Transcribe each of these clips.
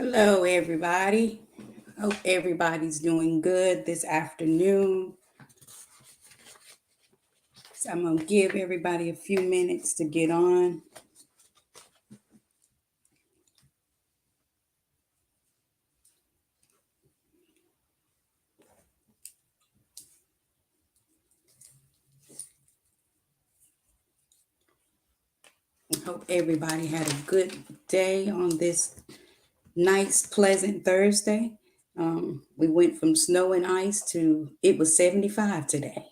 Hello, everybody. Hope everybody's doing good this afternoon. So I'm going to give everybody a few minutes to get on. Hope everybody had a good day on this nice, pleasant Thursday. We went from snow and ice to it was 75 today.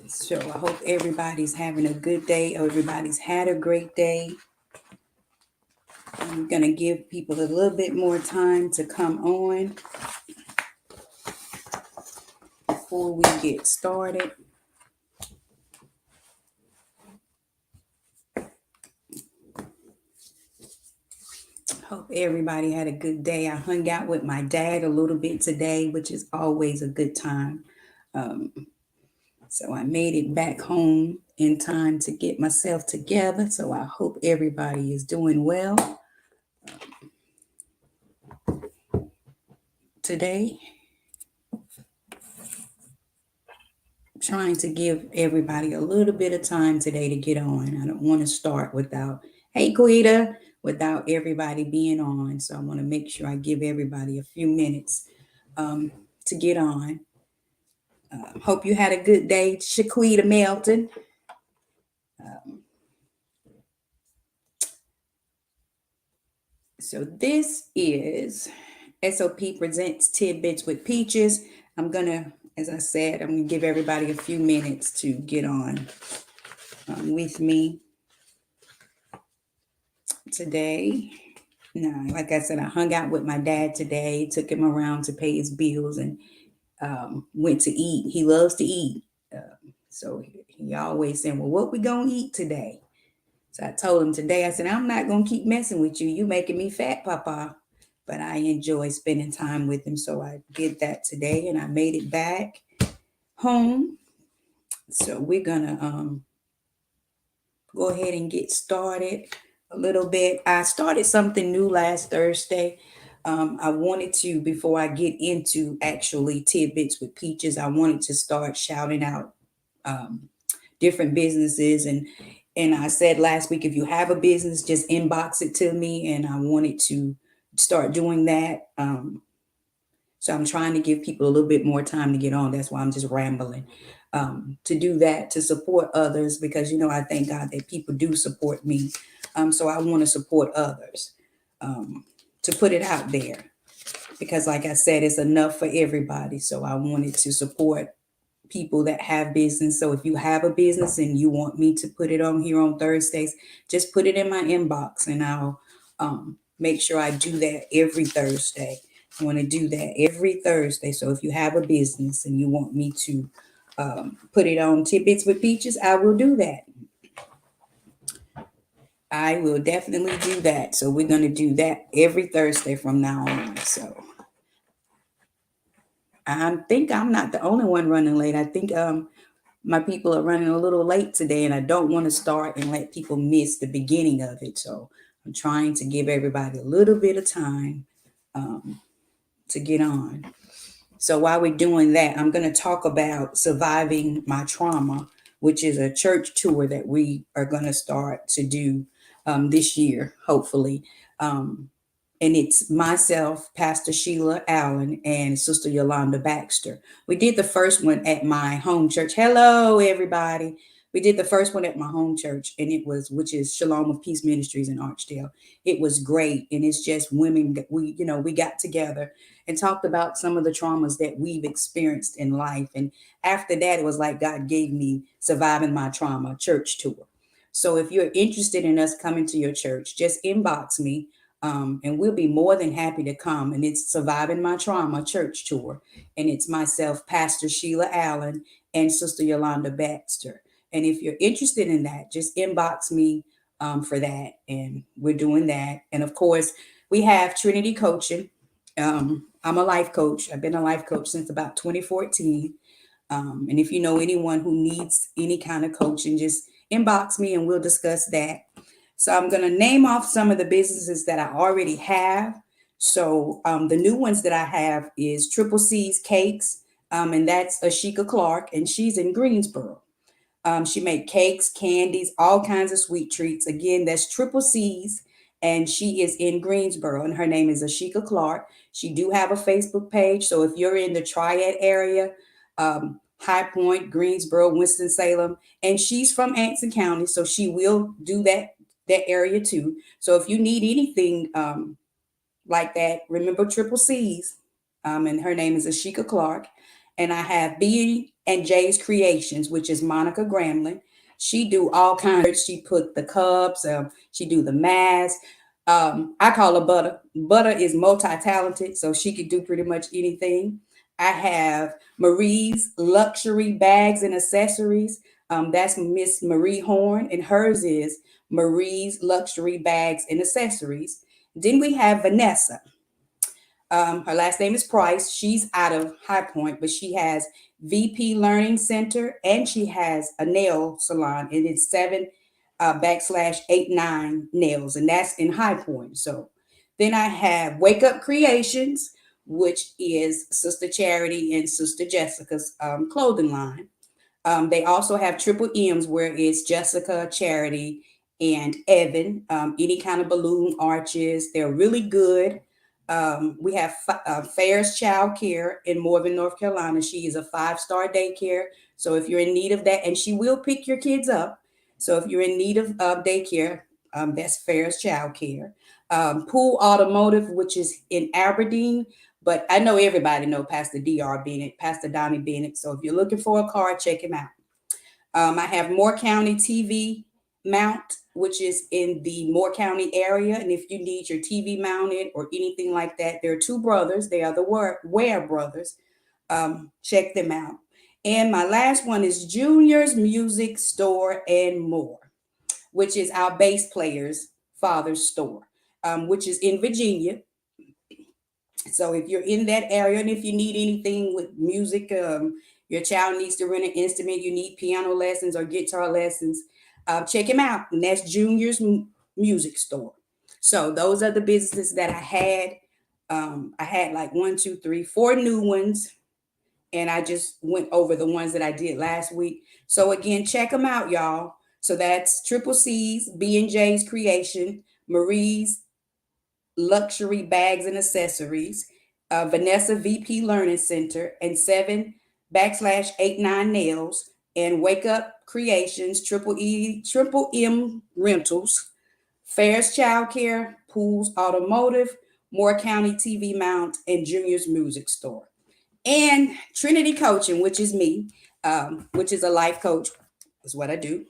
So I hope everybody's having a good day. Everybody's had a great day. I'm going to give people a little bit more time to come on before we get started. Hope everybody had a good day. I hung out with my dad a little bit today, which is always a good time. So I made it back home in time to get myself together. So I hope everybody is doing well today. Trying to give everybody a little bit of time today to get on. I don't want to start without, hey, Quita, without everybody being on. So I want to make sure I give everybody a few minutes to get on. Hope you had a good day, Shaquita Melton. So this is S.O.P presents Tidbits with Peaches. I'm going to, as I said, I'm going to give everybody a few minutes to get on with me today. Now, like I said, I hung out with my dad today, took him around to pay his bills, and went to eat. He loves to eat. So he always saying, well, what we going to eat today? So I told him today, I said, I'm not going to keep messing with you. You making me fat, Papa. But I enjoy spending time with him. So I did that today and I made it back home. So we're going to go ahead and get started a little bit. I started something new last Thursday. I wanted to, before I get into actually tidbits with Peaches, I wanted to start shouting out different businesses. And I said last week, if you have a business, just inbox it to me. And I wanted to start doing that. So I'm trying to give people a little bit more time to get on. That's why I'm just rambling. To do that, to support others, because, I thank God that people do support me. So I want to support others, to put it out there, because like I said, it's enough for everybody. So I wanted to support people that have business. So if you have a business and you want me to put it on here on Thursdays, just put it in my inbox and I'll make sure I do that every Thursday. I want to do that every Thursday. So if you have a business and you want me to put it on Tidbits with Peaches, I will do that. I will definitely do that. So we're going to do that every Thursday from now on. So I think I'm not the only one running late. I think my people are running a little late today, and I don't want to start and let people miss the beginning of it. So I'm trying to give everybody a little bit of time to get on. So while we're doing that, I'm going to talk about surviving my trauma, which is a church tour that we are going to start to do this year, hopefully. And it's myself, Pastor Sheila Allen, and Sister Yolanda Baxter. We did the first one at my home church. Hello, everybody. We did the first one at my home church, and which is Shalom of Peace Ministries in Archdale. It was great, and it's just women that we got together and talked about some of the traumas that we've experienced in life. And after that, it was like God gave me Surviving My Trauma church tour. So if you're interested in us coming to your church, just inbox me. And we'll be more than happy to come. And it's Surviving My Trauma church tour. And it's myself, Pastor Sheila Allen, and Sister Yolanda Baxter. And if you're interested in that, just inbox me for that. And we're doing that. And of course, we have Trinity Coaching. I'm a life coach. I've been a life coach since about 2014. And if you know anyone who needs any kind of coaching, just inbox me and we'll discuss that. So I'm going to name off some of the businesses that I already have. So the new ones that I have is Triple C's Cakes, and that's Ashika Clark, and she's in Greensboro. She made cakes, candies, all kinds of sweet treats. Again, that's Triple C's, and she is in Greensboro, and her name is Ashika Clark. She do have a Facebook page, so if you're in the Triad area, High Point, Greensboro, Winston-Salem, and she's from Anson County, so she will do that area too. So if you need anything like that, remember Triple C's, and her name is Ashika Clark. And I have B and J's Creations, which is Monica Gramlin. She do all kinds. She put the cups. She do the mask. I call her Butter. Butter is multi-talented, so she could do pretty much anything. I have Marie's Luxury Bags and Accessories. That's Miss Marie Horn, and hers is Marie's Luxury Bags and Accessories. Then we have Vanessa. Her last name is Price. She's out of High Point, but she has VP Learning Center and she has a nail salon, and it's 7 /89 nails, and that's in High Point. So then I have Wake Up Creations, which is Sister Charity and Sister Jessica's clothing line. They also have triple M's where it's Jessica, Charity, and Evan. Any kind of balloon arches. They're really good. We have Fair's Child Care in Morven, North Carolina. She is a 5-star daycare. So if you're in need of that, and she will pick your kids up. So if you're in need of daycare, that's Fair's Child Care. Pool Automotive, which is in Aberdeen. But I know everybody know Pastor D.R. Bennett, Pastor Donnie Bennett. So if you're looking for a car, check him out. I have Moore County TV Mount, which is in the Moore County area. And if you need your TV mounted or anything like that, there are two brothers. They are the Ware brothers. Check them out. And my last one is Junior's Music Store and More, which is our bass player's father's store, which is in Virginia. So if you're in that area, and if you need anything with music, your child needs to rent an instrument, you need piano lessons or guitar lessons, check him out. And that's Junior's Music Store. So those are the businesses that I had. I had like 1, 2, 3, 4 new ones. And I just went over the ones that I did last week. So again, check them out, y'all. So that's Triple C's, B&J's Creation, Marie's Luxury Bags and Accessories, Vanessa VP Learning Center, and 7 /89 Nails, and Wake Up Creations, Triple M Rentals, Fair's Child Care, Pools Automotive, Moore County TV Mount, and Junior's Music Store. And Trinity Coaching, which is me, which is a life coach, is what I do.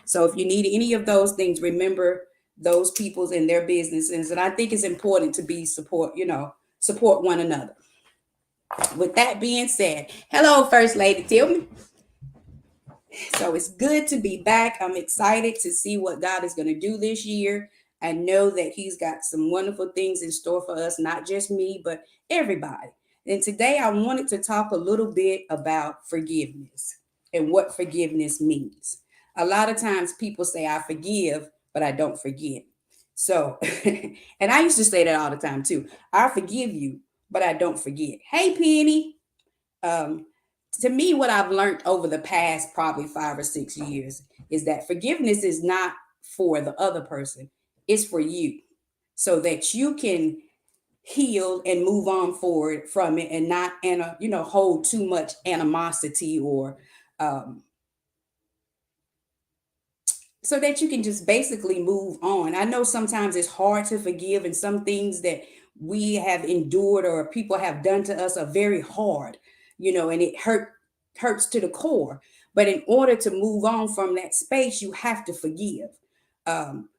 So if you need any of those things, remember those people's in their businesses. And I think it's important to be support one another. With that being said, hello, First Lady Tillman. So it's good to be back. I'm excited to see what God is going to do this year. I know that He's got some wonderful things in store for us, not just me, but everybody. And today I wanted to talk a little bit about forgiveness and what forgiveness means. A lot of times people say, I forgive, but I don't forget. So, and I used to say that all the time too. I forgive you, but I don't forget. Hey, Penny. Um, to me, what I've learned over the past probably 5 or 6 years is that forgiveness is not for the other person, it's for you, so that you can heal and move on forward from it and not hold too much animosity or so that you can just basically move on. I know sometimes it's hard to forgive, and some things that we have endured or people have done to us are very hard, and it hurts to the core. But in order to move on from that space, you have to forgive.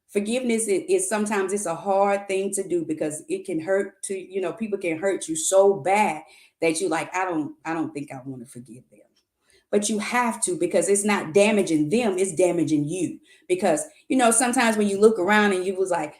Forgiveness is sometimes it's a hard thing to do because it can hurt to, people can hurt you so bad that you like, I don't think I want to forgive them. But you have to, because it's not damaging them, it's damaging you. Because sometimes when you look around and you was like,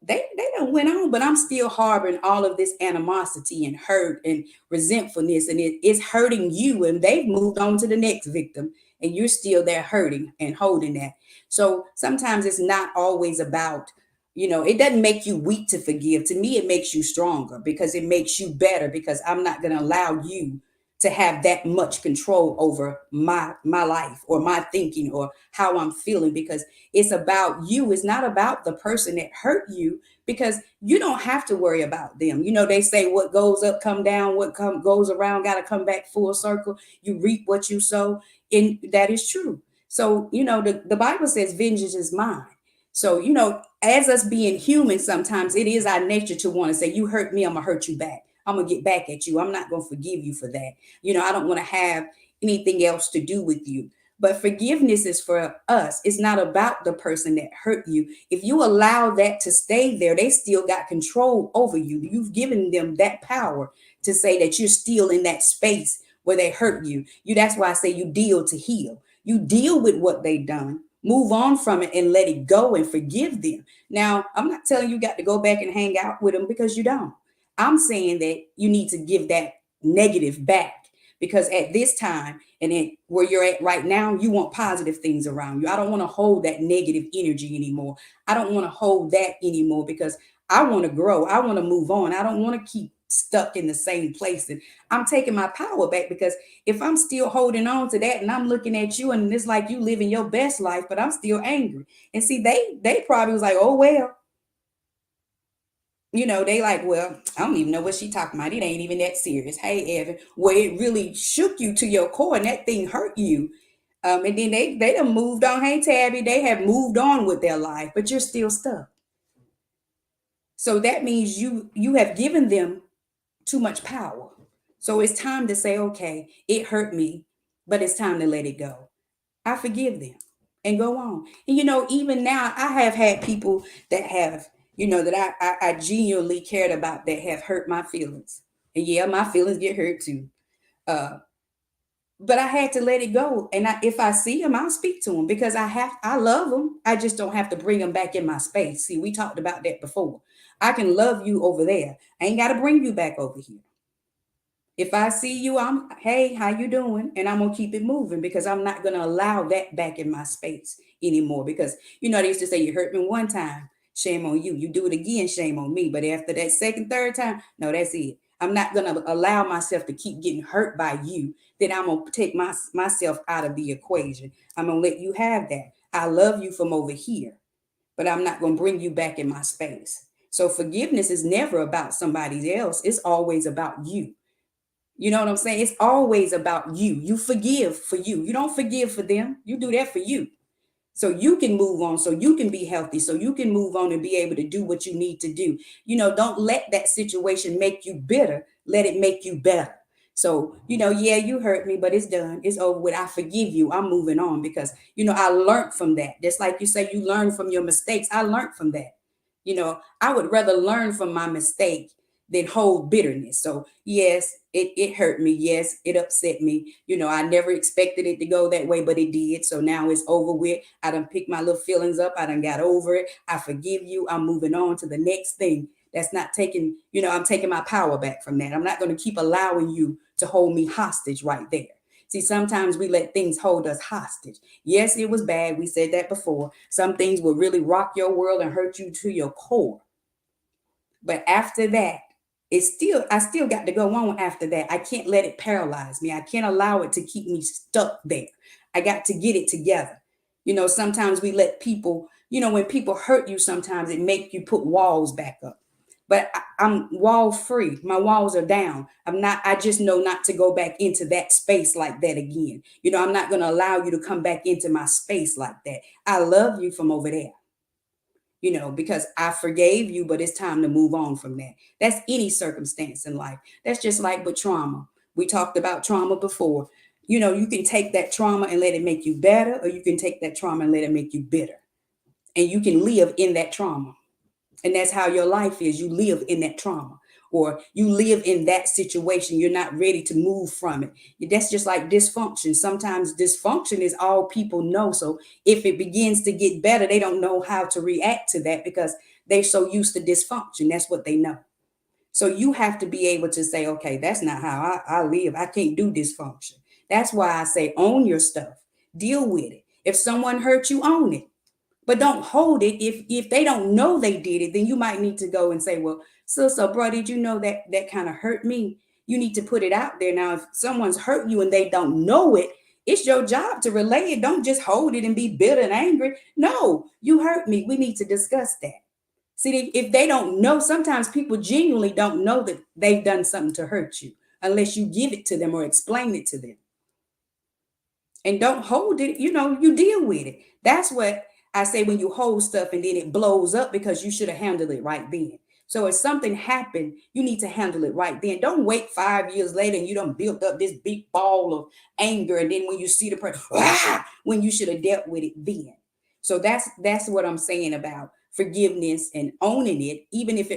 they don't went on, but I'm still harboring all of this animosity and hurt and resentfulness, and it's hurting you, and they've moved on to the next victim, and you're still there hurting and holding that. So sometimes it's not always about, it doesn't make you weak to forgive. To me, it makes you stronger because it makes you better, because I'm not going to allow you to have that much control over my life or my thinking or how I'm feeling, because it's about you. It's not about the person that hurt you, because you don't have to worry about them. They say what goes up come down, goes around got to come back full circle. You reap what you sow, and that is true. So the Bible says vengeance is mine. So as us being human, sometimes it is our nature to want to say, you hurt me, I'm gonna hurt you back. I'm gonna get back at you. I'm not gonna forgive you for that. I don't want to have anything else to do with you. But forgiveness is for us. It's not about the person that hurt you. If you allow that to stay there, they still got control over you. You've given them that power to say that you're still in that space where they hurt you. That's why I say you deal to heal. You deal with what they've done, move on from it, and let it go and forgive them. Now, I'm not telling you got to go back and hang out with them, because you don't. I'm saying that you need to give that negative back, because at this time and where you're at right now, you want positive things around you. I don't want to hold that negative energy anymore. I don't want to hold that anymore, because I want to grow. I want to move on. I don't want to keep stuck in the same place. And I'm taking my power back, because if I'm still holding on to that and I'm looking at you and it's like you living your best life, but I'm still angry. And see, they probably was like, oh, well, they like, well, I don't even know what she talking about. It ain't even that serious. Hey, Evan, well, it really shook you to your core and that thing hurt you. And then they done moved on. Hey, Tabby, they have moved on with their life, but you're still stuck. So that means you have given them too much power. So it's time to say, okay, it hurt me, but it's time to let it go. I forgive them and go on. And even now I have had people that have, that I genuinely cared about, that have hurt my feelings. And yeah, my feelings get hurt too. Uh, but I had to let it go. And if I see them, I'll speak to them, because I love them. I just don't have to bring them back in my space. See, we talked about that before. I can love you over there. I ain't got to bring you back over here. If I see you, hey, how you doing? And I'm gonna keep it moving, because I'm not gonna allow that back in my space anymore. Because they used to say, you hurt me one time, shame on you. You do it again, shame on me. But after that second, third time, no, that's it. I'm not gonna allow myself to keep getting hurt by you. Then I'm gonna take myself out of the equation. I'm gonna let you have that. I love you from over here, but I'm not gonna bring you back in my space. So forgiveness is never about somebody else. It's always about you. You know what I'm saying? It's always about you. You forgive for you. You don't forgive for them. You do that for you. So you can move on, so you can be healthy, so you can move on and be able to do what you need to do. Don't let that situation make you bitter. Let it make you better. So, yeah, you hurt me, but it's done. It's over with. I forgive you. I'm moving on, because, I learned from that. Just like you say, you learn from your mistakes. I learned from that. I would rather learn from my mistake than hold bitterness. So yes, it hurt me. Yes, it upset me. I never expected it to go that way, but it did. So now it's over with. I done picked my little feelings up. I done got over it. I forgive you. I'm moving on to the next thing. That's not taking, I'm taking my power back from that. I'm not going to keep allowing you to hold me hostage right there. See, sometimes we let things hold us hostage. Yes, it was bad. We said that before. Some things will really rock your world and hurt you to your core. But after that, I still got to go on after that. I can't let it paralyze me. I can't allow it to keep me stuck there. I got to get it together. Sometimes we let people, when people hurt you, sometimes it make you put walls back up. But I'm wall free. My walls are down. I just know not to go back into that space like that again. I'm not going to allow you to come back into my space like that. I love you from over there, because I forgave you, but it's time to move on from that. That's any circumstance in life. That's just like with trauma. We talked about trauma before. You can take that trauma and let it make you better, or you can take that trauma and let it make you bitter. And you can live in that trauma. And that's how your life is. You live in that trauma, or you live in that situation. You're not ready to move from it. That's just like dysfunction. Sometimes dysfunction is all people know. So if it begins to get better, they don't know how to react to that, because they're so used to dysfunction. That's what they know. So you have to be able to say, okay, that's not how I live. I can't do dysfunction. That's why I say own your stuff. Deal with it. If someone hurt you, own it. But don't hold it. If they don't know they did it, then you might need to go and say, well, sister, bro, did you know that kind of hurt me? You need to put it out there. Now, if someone's hurt you and they don't know it, it's your job to relay it. Don't just hold it and be bitter and angry. No, you hurt me. We need to discuss that. See, if they don't know, sometimes people genuinely don't know that they've done something to hurt you unless you give it to them or explain it to them. And don't hold it, you deal with it. That's what I say when you hold stuff and then it blows up because you should have handled it right then. So if something happened, you need to handle it right then. Don't wait 5 years later and you done built up this big ball of anger. And then when you see the person, when you should have dealt with it then. So that's what I'm saying about forgiveness and owning it. Even if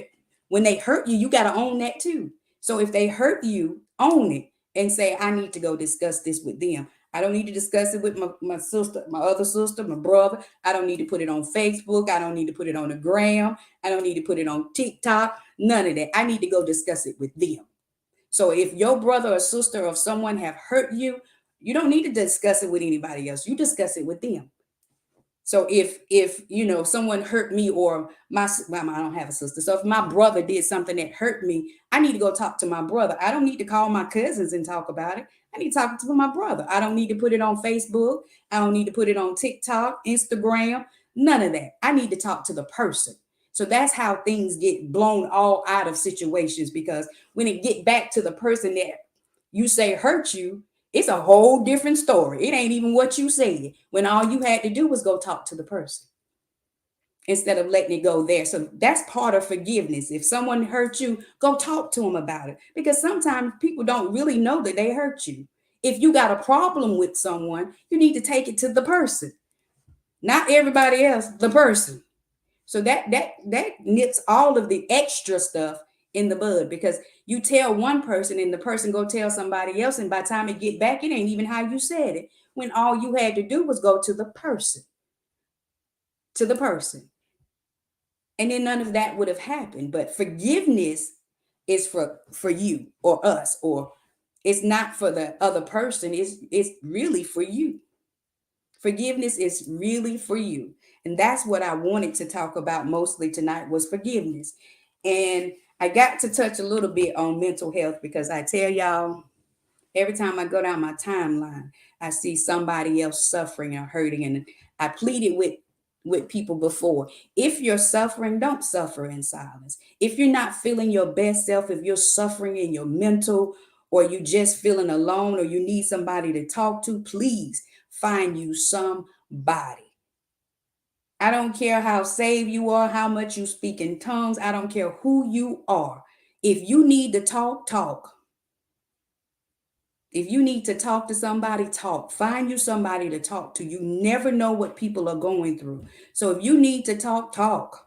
when they hurt you, you got to own that too. So if they hurt you, own it and say, I need to go discuss this with them. I don't need to discuss it with my sister, my other sister, my brother. I don't need to put it on Facebook. I don't need to put it on the gram. I don't need to put it on TikTok. None of that. I need to go discuss it with them. So if your brother or sister or someone have hurt you, you don't need to discuss it with anybody else. You discuss it with them. So if someone hurt me or I don't have a sister. So if my brother did something that hurt me, I need to go talk to my brother. I don't need to call my cousins and talk about it. I need to talk to my brother. I don't need to put it on Facebook. I don't need to put it on TikTok, Instagram, none of that. I need to talk to the person. So that's how things get blown all out of situations, because when it get back to the person that you say hurt you, it's a whole different story. It ain't even what you said when all you had to do was go talk to the person instead of letting it go there. So that's part of forgiveness. If someone hurt you, go talk to them about it, because sometimes people don't really know that they hurt you. If you got a problem with someone, you need to take it to the person, not everybody else, the person. So that nips all of the extra stuff in the bud, because you tell one person and the person go tell somebody else, and by the time it get back, it ain't even how you said it, when all you had to do was go to the person, and then none of that would have happened. But forgiveness is for you or us, or it's not for the other person. It's really for you. Forgiveness is really for you. And that's what I wanted to talk about mostly tonight, was forgiveness. And I got to touch a little bit on mental health, because I tell y'all, every time I go down my timeline, I see somebody else suffering or hurting. And I pleaded with people before, if you're suffering, don't suffer in silence. If you're not feeling your best self, if you're suffering in your mental, or you just feeling alone, or you need somebody to talk to, please find you somebody. I don't care how saved you are, how much you speak in tongues. I don't care who you are. If you need to talk, talk. If you need to talk to somebody, talk. Find you somebody to talk to. You never know what people are going through. So if you need to talk, talk.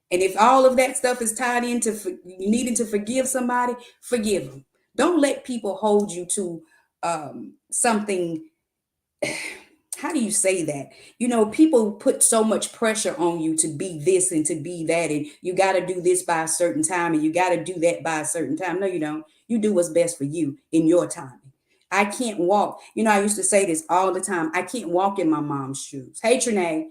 And if all of that stuff is tied into needing to forgive somebody, forgive them. Don't let people hold you to something. How do you say that? People put so much pressure on you to be this and to be that, and you got to do this by a certain time, and you got to do that by a certain time. No, you don't. You do what's best for you in your time. I can't walk. I used to say this all the time. I can't walk in my mom's shoes. Hey, Trinae.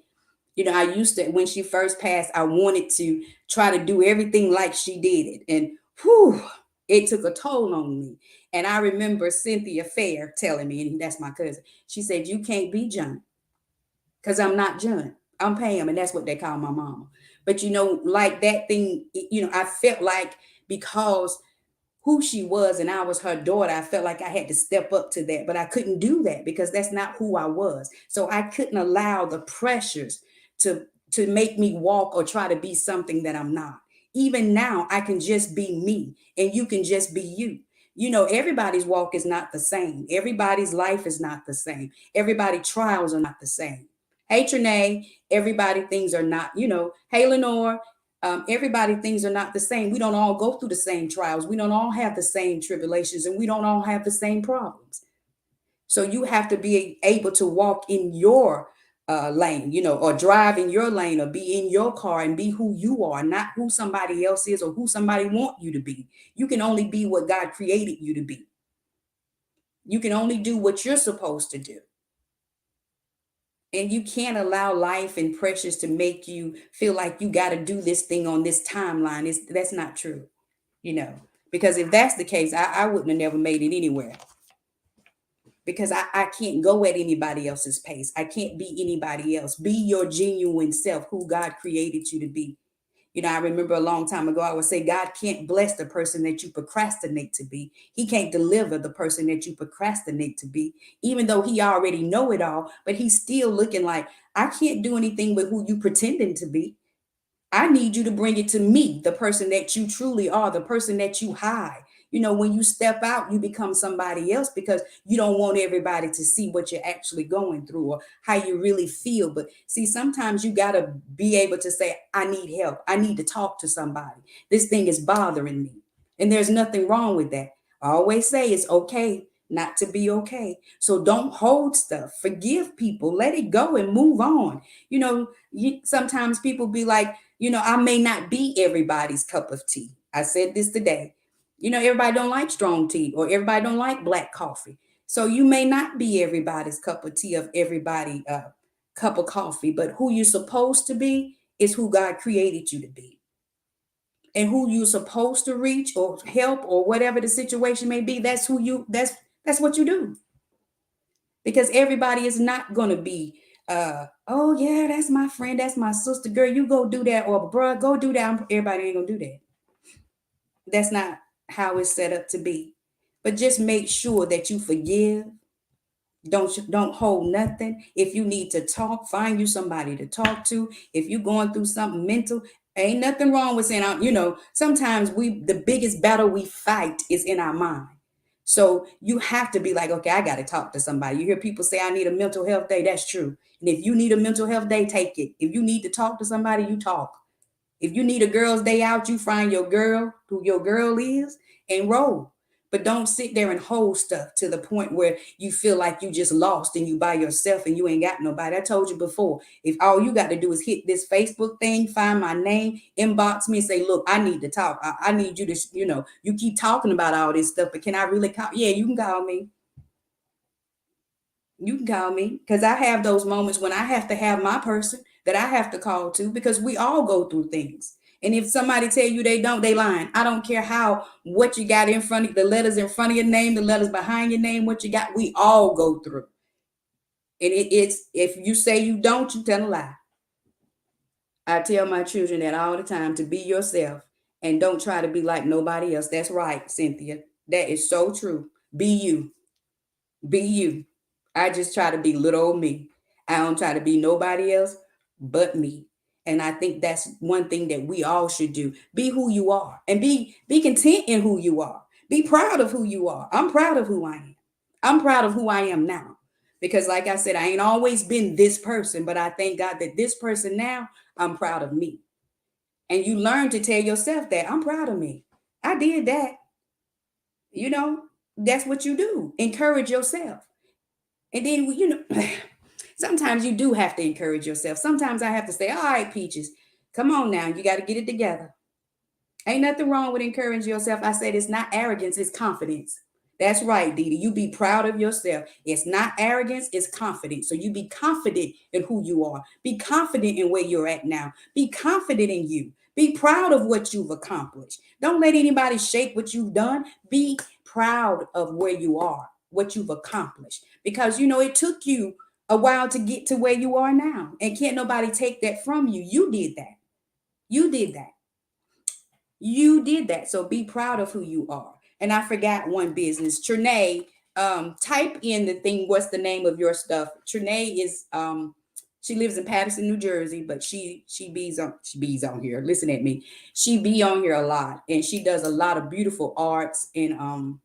I used to, when she first passed, I wanted to try to do everything like she did it. And whew, it took a toll on me. And I remember Cynthia Fair telling me, and that's my cousin, she said, you can't be John, because I'm not John. I'm Pam, and that's what they call my mama. But, like that thing, I felt like, because who she was and I was her daughter, I felt like I had to step up to that, but I couldn't do that because that's not who I was. So I couldn't allow the pressures to make me walk or try to be something that I'm not. Even now, I can just be me, and you can just be you. Everybody's walk is not the same. Everybody's life is not the same. Everybody's trials are not the same. Hey, Trinae, everybody things are not, hey, Lenore, everybody things are not the same. We don't all go through the same trials. We don't all have the same tribulations, and we don't all have the same problems. So you have to be able to walk in your lane, or drive in your lane, or be in your car and be who you are, not who somebody else is or who somebody want you to be. You can only be what God created you to be. You can only do what you're supposed to do. And you can't allow life and pressures to make you feel like you got to do this thing on this timeline. That's not true, you know, because if that's the case, I wouldn't have never made it anywhere, because I can't go at anybody else's pace. I can't be anybody else. Be your genuine self, who God created you to be. You know, I remember a long time ago, I would say, God can't bless the person that you procrastinate to be. He can't deliver the person that you procrastinate to be, even though he already know it all, but he's still looking like, I can't do anything with who you pretending to be. I need you to bring it to me, the person that you truly are, the person that you hide. You know, when you step out, you become somebody else because you don't want everybody to see what you're actually going through or how you really feel. But see, sometimes you got to be able to say, I need help. I need to talk to somebody. This thing is bothering me. And there's nothing wrong with that. I always say it's okay not to be okay. So don't hold stuff. Forgive people. Let it go and move on. You know, sometimes people be like, you know, I may not be everybody's cup of tea. I said this today. You know, everybody don't like strong tea or everybody don't like black coffee. So you may not be everybody's cup of tea of everybody cup of coffee, but who you're supposed to be is who God created you to be. And who you're supposed to reach or help or whatever the situation may be, that's what you do. Because everybody is not going to be oh yeah, that's my friend, that's my sister, girl, you go do that, or bruh, go do that. Everybody ain't gonna do that. That's not how it's set up to be. But just make sure that you forgive. Don't hold nothing. If you need to talk, find you somebody to talk to. If you're going through something mental, ain't nothing wrong with saying, you know, sometimes the biggest battle we fight is in our mind. So you have to be like, okay, I got to talk to somebody. You hear people say, I need a mental health day. That's true. And if you need a mental health day, take it. If you need to talk to somebody, you talk. If you need a girl's day out, you find your girl, who your girl is, and roll. But don't sit there and hold stuff to the point where you feel like you just lost and you by yourself and you ain't got nobody. I told you before, if all you got to do is hit this Facebook thing, find my name, inbox me and say, look, I need to talk. I need you to, you know, you keep talking about all this stuff, but can I really call? Yeah, you can call me. You can call me, because I have those moments when I have to have my person that I have to call to, because we all go through things. And if somebody tell you they don't, they lying. I don't care what you got in front of the letters in front of your name, the letters behind your name, what you got, we all go through. And it's, if you say you don't, you tell a lie. I tell my children that all the time, to be yourself and don't try to be like nobody else. That's right, Cynthia. That is so true. Be you. Be you. I just try to be little old me. I don't try to be nobody else but me. And I think that's one thing that we all should do. Be who you are and be content in who you are. Be proud of who you are. I'm proud of who I am. I'm proud of who I am now. Because like I said, I ain't always been this person, but I thank God that this person now, I'm proud of me. And you learn to tell yourself that I'm proud of me. I did that. You know, that's what you do. Encourage yourself. And then, you know, sometimes you do have to encourage yourself. Sometimes I have to say, all right, Peaches, come on now. You got to get it together. Ain't nothing wrong with encouraging yourself. I said it's not arrogance, it's confidence. That's right, Dee Dee. You be proud of yourself. It's not arrogance, it's confidence. So you be confident in who you are. Be confident in where you're at now. Be confident in you. Be proud of what you've accomplished. Don't let anybody shake what you've done. Be proud of where you are, what you've accomplished. Because, you know, it took you a while to get to where you are now. And can't nobody take that from you. You did that. You did that. You did that. So be proud of who you are. And I forgot one business. Trinae, type in the thing, what's the name of your stuff? Trinae is she lives in Patterson, New Jersey, but she bees on here. Listen at me. She be on here a lot, and she does a lot of beautiful arts and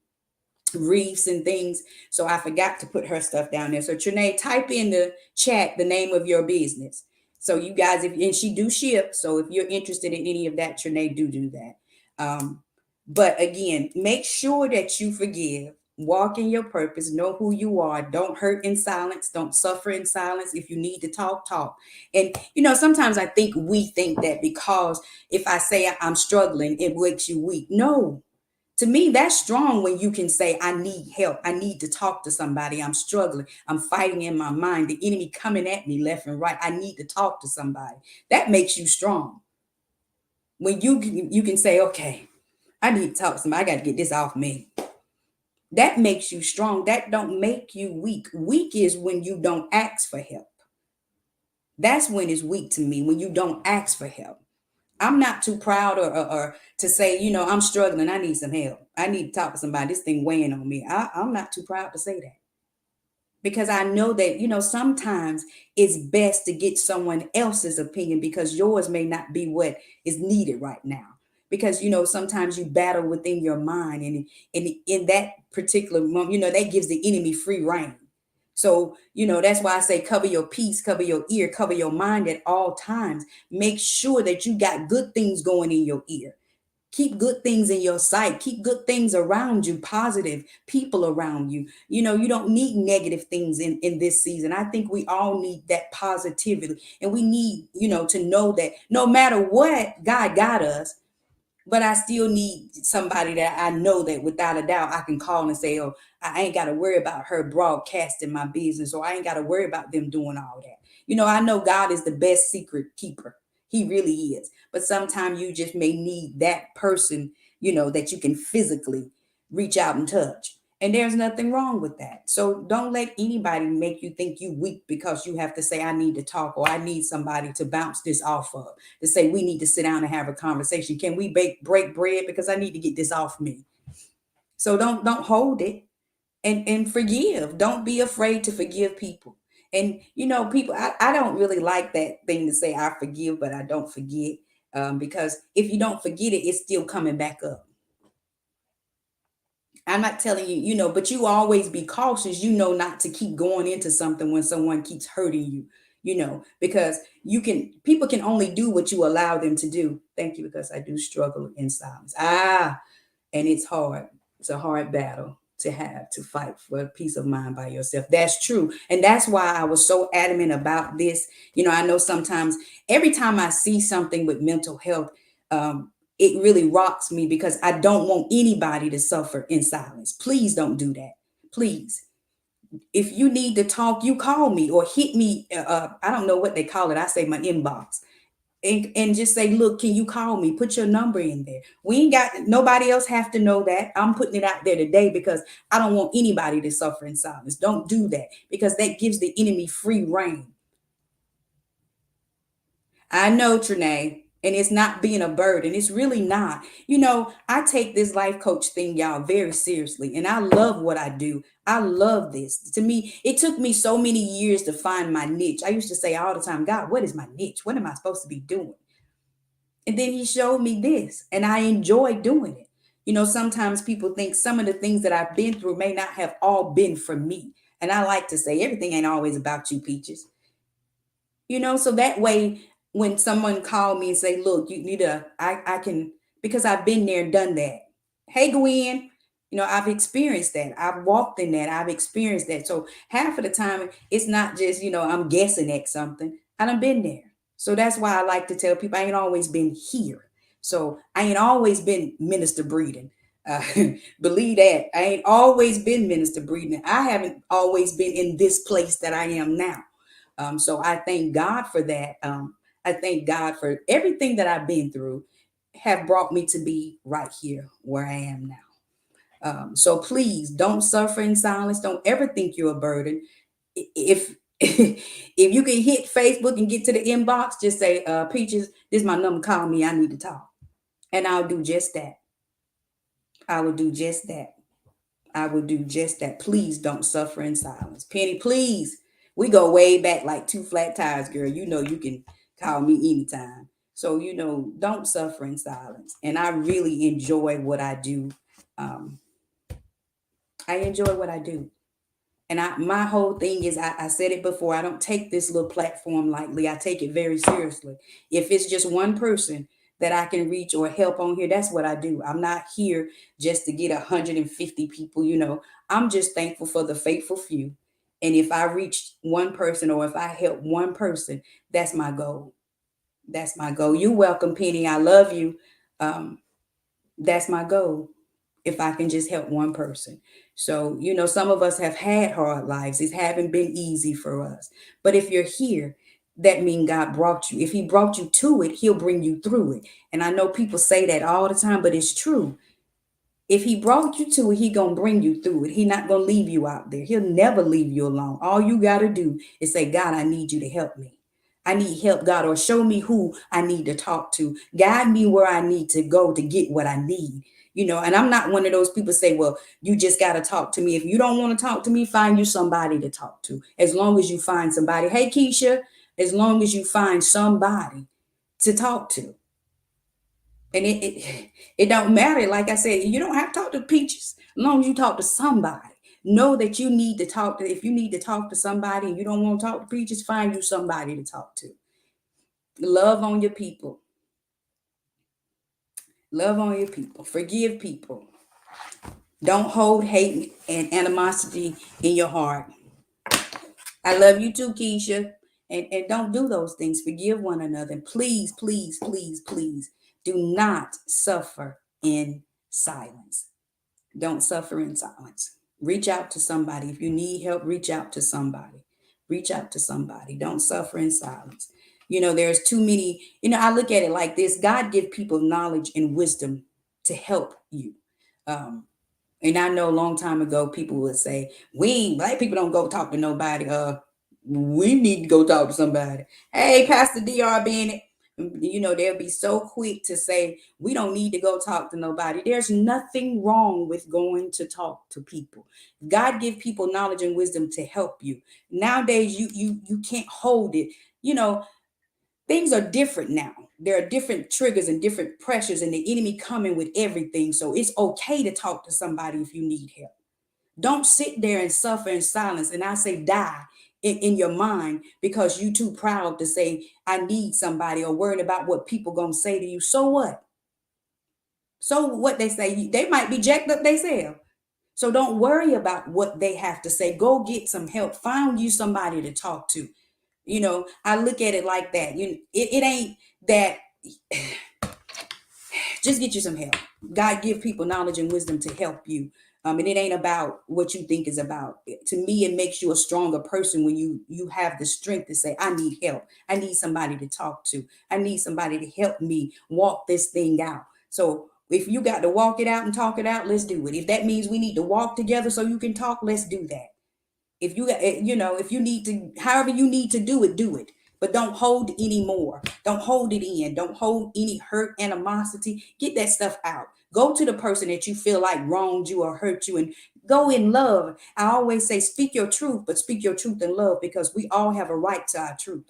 reefs and things. So I forgot to put her stuff down there. So Trinae, type in the chat the name of your business. So you guys, and she do ship. So if you're interested in any of that, Trinae, do that. But again, make sure that you forgive, walk in your purpose, know who you are. Don't hurt in silence. Don't suffer in silence. If you need to talk, talk. And, you know, sometimes I think we think that because if I say I'm struggling, it makes you weak. No, To me, that's strong when you can say, I need help. I need to talk to somebody. I'm struggling. I'm fighting in my mind. The enemy coming at me left and right. I need to talk to somebody. That makes you strong. When you can say, okay, I need to talk to somebody. I got to get this off me. That makes you strong. That don't make you weak. Weak is when you don't ask for help. That's when it's weak to me, when you don't ask for help. I'm not too proud or to say, I'm struggling. I need some help. I need to talk to somebody. This thing weighing on me. I'm not too proud to say that because I know that, sometimes it's best to get someone else's opinion because yours may not be what is needed right now. Because, sometimes you battle within your mind and in that particular moment, that gives the enemy free reign. So, that's why I say cover your peace, cover your ear, cover your mind at all times. Make sure that you got good things going in your ear. Keep good things in your sight. Keep good things around you, positive people around you. You don't need negative things in this season. I think we all need that positivity. And we need, to know that no matter what, God got us, but I still need somebody that I know that without a doubt I can call and say, oh, I ain't got to worry about her broadcasting my business, or I ain't got to worry about them doing all that. I know God is the best secret keeper. He really is. But sometimes you just may need that person, that you can physically reach out and touch. And there's nothing wrong with that. So don't let anybody make you think you weak because you have to say, I need to talk, or I need somebody to bounce this off of, to say we need to sit down and have a conversation. Can we break bread because I need to get this off me? So don't hold it, and forgive. Don't be afraid to forgive people. And people, I don't really like that thing to say I forgive, but I don't forget. Because if you don't forget it, it's still coming back up. I'm not telling you, but you always be cautious, not to keep going into something when someone keeps hurting you, because people can only do what you allow them to do. Thank you, because I do struggle in silence. And it's hard. It's a hard battle to have to fight for peace of mind by yourself. That's true. And that's why I was so adamant about this. I know sometimes every time I see something with mental health, it really rocks me because I don't want anybody to suffer in silence. Please don't do that. Please. If you need to talk, you call me or hit me. I don't know what they call it. I say my inbox. And just say, look, can you call me? Put your number in there. We ain't got nobody else have to know that. I'm putting it out there today because I don't want anybody to suffer in silence. Don't do that because that gives the enemy free reign. I know, Trinae, and it's not being a burden. It's really not. I take this life coach thing, y'all, very seriously, and I love what I do. I love this. To me, it took me so many years to find my niche. I used to say all the time, God, what is my niche? What am I supposed to be doing? And then he showed me this, and I enjoy doing it. Sometimes people think some of the things that I've been through may not have all been for me. And I like to say everything ain't always about you, Peaches. So that way, when someone called me and say, look, you need I can, because I've been there and done that. Hey, Gwen, I've experienced that. I've walked in that. I've experienced that. So half of the time, it's not just, I'm guessing at something. I done been there. So that's why I like to tell people I ain't always been here. So I ain't always been minister breeding. Uh, believe that. I ain't always been minister breeding. I haven't always been in this place that I am now. So I thank God for that. I thank God for everything that I've been through have brought me to be right here where I am now. So please don't suffer in silence. Don't ever think you're a burden. If if you can hit Facebook and get to the inbox, just say, Peaches, this is my number. Call me. I need to talk. And I'll do just that. I will do just that. I will do just that. Please don't suffer in silence. Penny, please. We go way back like two flat tires, girl. You can call me anytime. So, don't suffer in silence. And I really enjoy what I do. Um, I enjoy what I do. And my whole thing is, I said it before, I don't take this little platform lightly. I take it very seriously. If it's just one person that I can reach or help on here, that's what I do. I'm not here just to get 150 people, I'm just thankful for the faithful few. And if I reach one person or if I help one person, that's my goal. That's my goal. You're welcome, Penny. I love you. That's my goal. if I can just help one person. So, some of us have had hard lives. It haven't been easy for us. But if you're here, that means God brought you. If he brought you to it, he'll bring you through it. And I know people say that all the time, but it's true. If he brought you to it, he gonna bring you through it. He not gonna leave you out there. He'll never leave you alone. All you gotta do is say, God, I need you to help me. I need help, God, or show me who I need to talk to. Guide me where I need to go to get what I need. And I'm not one of those people say, well, you just got to talk to me. If you don't want to talk to me, find you somebody to talk to. As long as you find somebody. Hey, Keisha, as long as you find somebody to talk to. And it don't matter. Like I said, you don't have to talk to Peaches. As long as you talk to somebody. Know that you need to talk to, if you need to talk to somebody and you don't want to talk to Peaches, find you somebody to talk to. Love on your people. Love on your people. Forgive people. Don't hold hate and animosity in your heart. I love you too, Keisha. And don't do those things. Forgive one another. And please, please, please, please do not suffer in silence. Don't suffer in silence. Reach out to somebody. If you need help, reach out to somebody. Reach out to somebody. Don't suffer in silence. There's too many, I look at it like this. God give people knowledge and wisdom to help you. And I know a long time ago, people would say, black people don't go talk to nobody. We need to go talk to somebody. Hey, Pastor DR Bennett, they'll be so quick to say, we don't need to go talk to nobody. There's nothing wrong with going to talk to people. God give people knowledge and wisdom to help you. Nowadays, you can't hold it. Things are different now. There are different triggers and different pressures, and the enemy coming with everything. So it's okay to talk to somebody if you need help. Don't sit there and suffer in silence. And I say die in your mind because you too proud to say, I need somebody, or worried about what people gonna say to you. So what? So what they say, they might be jacked up themselves. So don't worry about what they have to say. Go get some help. Find you somebody to talk to. I look at it like that. It ain't that. Just get you some help. God give people knowledge and wisdom to help you. And it ain't about what you think is about. To me, it makes you a stronger person when you have the strength to say, I need help. I need somebody to talk to. I need somebody to help me walk this thing out. So if you got to walk it out and talk it out, let's do it. If that means we need to walk together so you can talk, let's do that. If if you need to, however you need to do it, do it. But don't hold anymore. Don't hold it in. Don't hold any hurt, animosity. Get that stuff out. Go to the person that you feel like wronged you or hurt you, and go in love. I always say, speak your truth, but speak your truth in love, because we all have a right to our truth.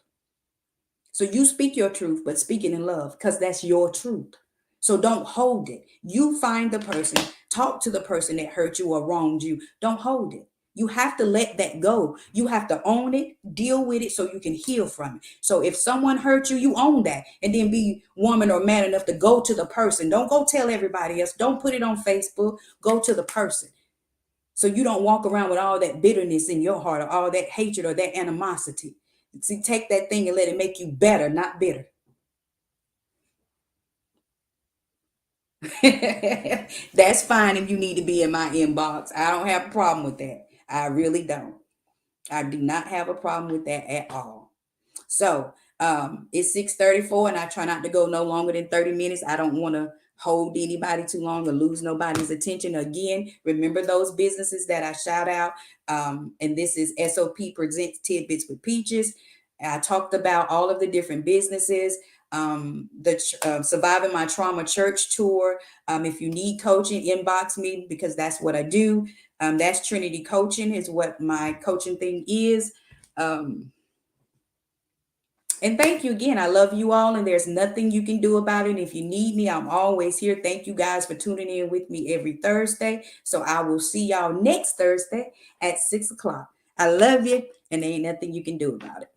So you speak your truth, but speak it in love, because that's your truth. So don't hold it. You find the person, talk to the person that hurt you or wronged you. Don't hold it. You have to let that go. You have to own it, deal with it so you can heal from it. So if someone hurt you, you own that, and then be woman or man enough to go to the person. Don't go tell everybody else. Don't put it on Facebook. Go to the person. So you don't walk around with all that bitterness in your heart, or all that hatred or that animosity. See, take that thing and let it make you better, not bitter. That's fine if you need to be in my inbox. I don't have a problem with that. I really don't. I do not have a problem with that at all. So it's 6:34, and I try not to go no longer than 30 minutes. I don't want to hold anybody too long or lose nobody's attention. Again, remember those businesses that I shout out. And this is S.O.P presents Tidbits with Peaches. I talked about all of the different businesses. The Surviving My Trauma Church Tour. If you need coaching, inbox me, because that's what I do. That's Trinity Coaching is what my coaching thing is. And thank you again. I love you all, and there's nothing you can do about it. If you need me, I'm always here. Thank you guys for tuning in with me every Thursday. So I will see y'all next Thursday at 6 o'clock. I love you, and there ain't nothing you can do about it.